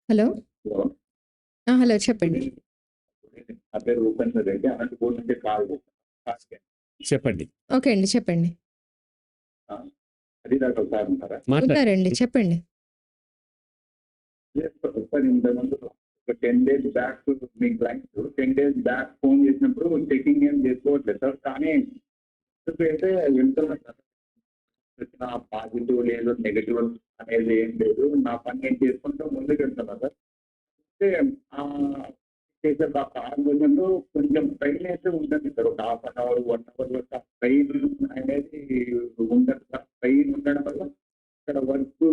Hello. Hello. Hello చెప్పండి. నా పేరు ఉపేందర్ రెడ్డి, అనంతపూర్ నుంచి కాల్ చేశాను. చెప్పండి. ఓకే అండి, చెప్పండి. అది డాక్టర్ సార్ ఉన్నారా? ఉంటారండి, చెప్పండి. సార్ ఇంతకుముందు ఒక 10 days బ్యాక్ మీ క్లయింట్ 10 days బ్యాక్ ఫోన్ చేసినప్పుడు చెకింగ్ ఏం చేసుకోవట్లేదు సార్. కానీ అయితే వెళ్తున్నాను సార్. వచ్చిన పాజిటివ్ లేదు, నెగిటివ్ అనేది ఏం లేదు. నా పని నేను చేసుకుంటూ ముందుకు వెళ్తున్నా సార్. అయితే చేసే ఆ కాన్వర్జన్లో కొంచెం పెయిన్ అయితే ఉంటుంది సార్. ఒక half an hour 1 hour pain అనేది ఉంటుంది సార్. పెయిన్ ఉండడం వల్ల ఇక్కడ వర్క్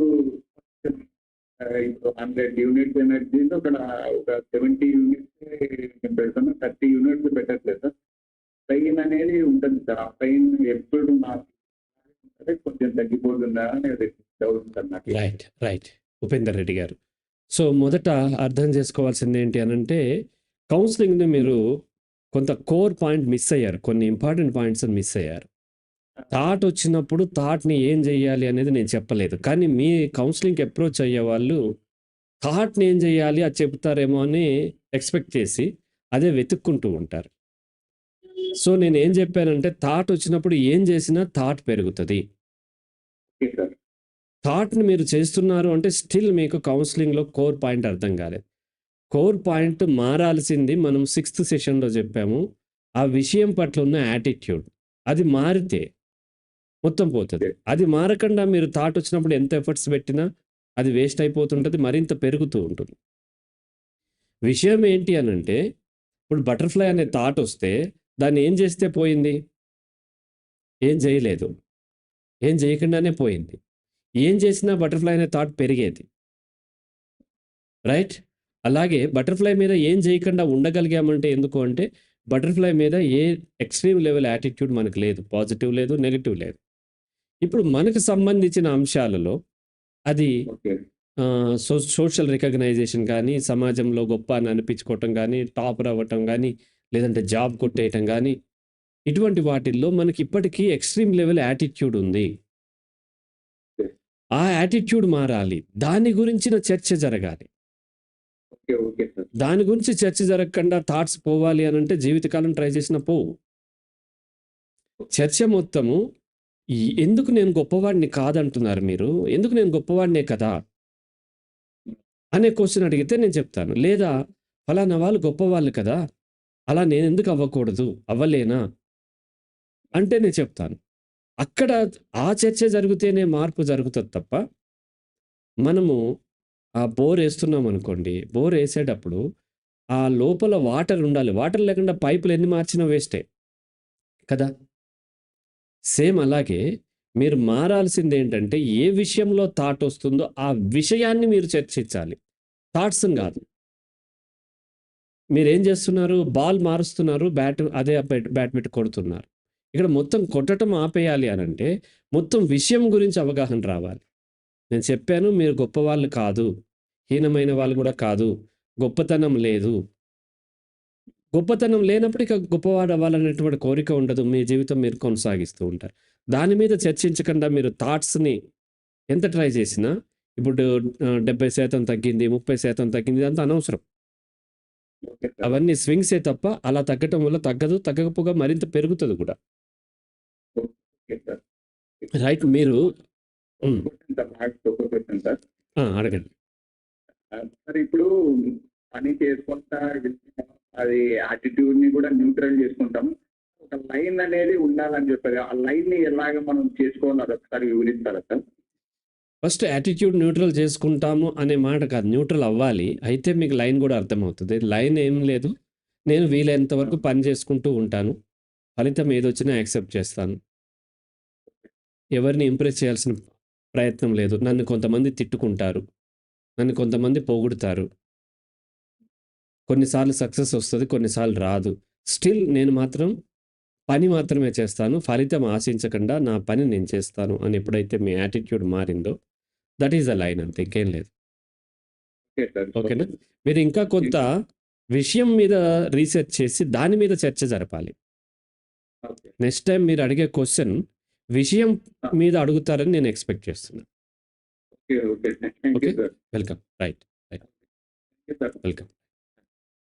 ఇప్పుడు 100 యూనిట్స్ ఎనర్జీలో ఇక్కడ ఒక 70 యూనిట్స్ నేను పెడతాను, 30 యూనిట్స్ పెట్టట్లేదు సార్. పెయిన్ అనేది ఉంటుంది సార్. ఆ పెయిన్ ఎప్పుడు నాకు కొంచెం తగ్గిపోతుందా అనేది డౌట్ సార్ నాకు. రైట్ ఉపేందర్ రెడ్డి గారు. సో మొదట అర్థం చేసుకోవాల్సింది ఏంటి అనంటే, కౌన్సిలింగ్ని మీరు కొంత కోర్ పాయింట్ మిస్ అయ్యారు, కొన్ని ఇంపార్టెంట్ పాయింట్స్ మిస్ అయ్యారు. థాట్ వచ్చినప్పుడు థాట్ని ఏం చెయ్యాలి అనేది నేను చెప్పలేదు, కానీ మీ కౌన్సిలింగ్కి అప్రోచ్ అయ్యే వాళ్ళు థాట్ని ఏం చెయ్యాలి అది చెప్తారేమో అని ఎక్స్పెక్ట్ చేసి అదే వెతుక్కుంటూ ఉంటారు. సో నేను ఏం చెప్పానంటే, థాట్ వచ్చినప్పుడు ఏం చేసినా థాట్ పెరుగుతుంది. థాట్ని మీరు చేస్తున్నారు అంటే స్టిల్ మీకు కౌన్సిలింగ్లో కోర్ పాయింట్ అర్థం కాలేదు. కోర్ పాయింట్ మారాల్సింది మనం 6th సెషన్లో చెప్పాము. ఆ విషయం పట్ల ఉన్న యాటిట్యూడ్ అది మారితే మొత్తం పోతుంది. అది మారకుండా మీరు థాట్ వచ్చినప్పుడు ఎంత ఎఫర్ట్స్ పెట్టినా అది వేస్ట్ అయిపోతుంటుంది, మరింత పెరుగుతూ ఉంటుంది. విషయం ఏంటి అనంటే, ఇప్పుడు బటర్ఫ్లై అనే థాట్ వస్తే దాన్ని ఏం చేస్తే పోయింది? ఏం చేయలేదు, ఏం చేయకుండానే పోయింది. ఏం చేసినా బటర్ఫ్లై అనే థాట్ పెరిగేది, రైట్? అలాగే బటర్ఫ్లై మీద ఏం చేయకుండా ఉండగలిగామంటే ఎందుకు అంటే, బటర్ఫ్లై మీద ఏ ఎక్స్ట్రీమ్ లెవెల్ యాటిట్యూడ్ మనకు లేదు, పాజిటివ్ లేదు, నెగిటివ్ లేదు. ఇప్పుడు మనకు సంబంధించిన అంశాలలో అది సోషల్ రికగ్నైజేషన్ కానీ, సమాజంలో గొప్ప అని అనిపించుకోవటం కానీ, టాపర్ అవ్వటం కానీ, లేదంటే జాబ్ కొట్టేయటం కానీ, ఇటువంటి వాటిల్లో మనకి ఇప్పటికీ ఎక్స్ట్రీమ్ లెవెల్ యాటిట్యూడ్ ఉంది. ఆ యాటిట్యూడ్ మారాలి, దాని గురించిన చర్చ జరగాలి. దాని గురించి చర్చ జరగకుండా థాట్స్ పోవాలి అని అంటే జీవితకాలం ట్రై చేసిన పోవు. చర్చ మొత్తము ఎందుకు నేను గొప్పవాడిని కాదంటున్నారు మీరు, ఎందుకు నేను గొప్పవాడినే కదా అనే క్వశ్చన్ అడిగితే నేను చెప్తాను. లేదా ఫలానా వాళ్ళు గొప్పవాళ్ళు కదా, అలా నేను ఎందుకు అవ్వకూడదు, అవ్వలేనా అంటే నేను చెప్తాను. అక్కడ ఆ చర్చ జరిగితేనే మార్పు జరుగుతుంది తప్ప, మనము ఆ బోర్ వేస్తున్నాం అనుకోండి, బోర్ వేసేటప్పుడు ఆ లోపల వాటర్ ఉండాలి. వాటర్ లేకుండా పైపులు ఎన్ని మార్చినా వేస్టే కదా. సేమ్ అలాగే మీరు మారాల్సింది ఏంటంటే, ఏ విషయంలో థాట్ వస్తుందో ఆ విషయాన్ని మీరు చర్చించాలి, థాట్స్ని కాదు. మీరేం చేస్తున్నారు? బాల్ మారుస్తున్నారు, బ్యాట్ పెట్టి కొడుతున్నారు. ఇక్కడ మొత్తం కొట్టడం ఆపేయాలి అని అంటే మొత్తం విషయం గురించి అవగాహన రావాలి. నేను చెప్పాను, మీరు గొప్పవాళ్ళు కాదు, హీనమైన వాళ్ళు కూడా కాదు, గొప్పతనం లేదు. గొప్పతనం లేనప్పుడు ఇక గొప్పవాడు అవ్వాలనేటువంటి కోరిక ఉండదు, మీ జీవితం మీరు కొనసాగిస్తూ ఉంటారు. దాని మీద చర్చించకుండా మీరు థాట్స్ని ఎంత ట్రై చేసినా, ఇప్పుడు 70% తగ్గింది, 30% తగ్గింది, అంత అనవసరం. అవన్నీ స్వింగ్సే తప్ప అలా తగ్గటం వల్ల తగ్గదు, తగ్గకపోగా మరింత పెరుగుతుంది కూడా. రైట్. మీరు అడగండి సార్. ఇప్పుడు పని చేసుకుంటా అది యాటిట్యూడ్ ని కూడా న్యూట్రల్ చేసుకుంటాం. ఒక లైన్ అనేది ఉండాలని చెప్పారు, ఆ లైన్ ని ఎలాగ మనం చేసుకోవాలి అది ఒకసారి వివరిస్తారా సార్? ఫస్ట్ యాటిట్యూడ్ న్యూట్రల్ చేసుకుంటాము అనే మాట కాదు, న్యూట్రల్ అవ్వాలి. అయితే మీకు లైన్ కూడా అర్థమవుతుంది. లైన్ ఏం లేదు, నేను వీలైనంత వరకు పని చేసుకుంటూ ఉంటాను, ఫలితం ఏదొచ్చినా యాక్సెప్ట్ చేస్తాను, ఎవరిని ఇంప్రెస్ చేయాల్సిన ప్రయత్నం లేదు. నన్ను కొంతమంది తిట్టుకుంటారు, నన్ను కొంతమంది పొగుడుతారు, కొన్నిసార్లు సక్సెస్ వస్తుంది, కొన్నిసార్లు రాదు. స్టిల్ నేను మాత్రం పని మాత్రమే చేస్తాను, ఫలితం ఆశించకుండా నా పని నేను చేస్తాను అని ఎప్పుడైతే మీ యాటిట్యూడ్ మారిందో, దట్ ఈస్ ద లైన్, అంతే, ఇంకేం లేదు. ఓకేనా? మీరు ఇంకా కొంత విషయం మీద రీసెర్చ్ చేసి దాని మీద చర్చ జరపాలి. నెక్స్ట్ టైం మీరు అడిగే క్వశ్చన్ విషయం మీద అడుగుతారని నేను ఎక్స్పెక్ట్ చేస్తున్నాను. Okay, welcome. Right. Sir welcome.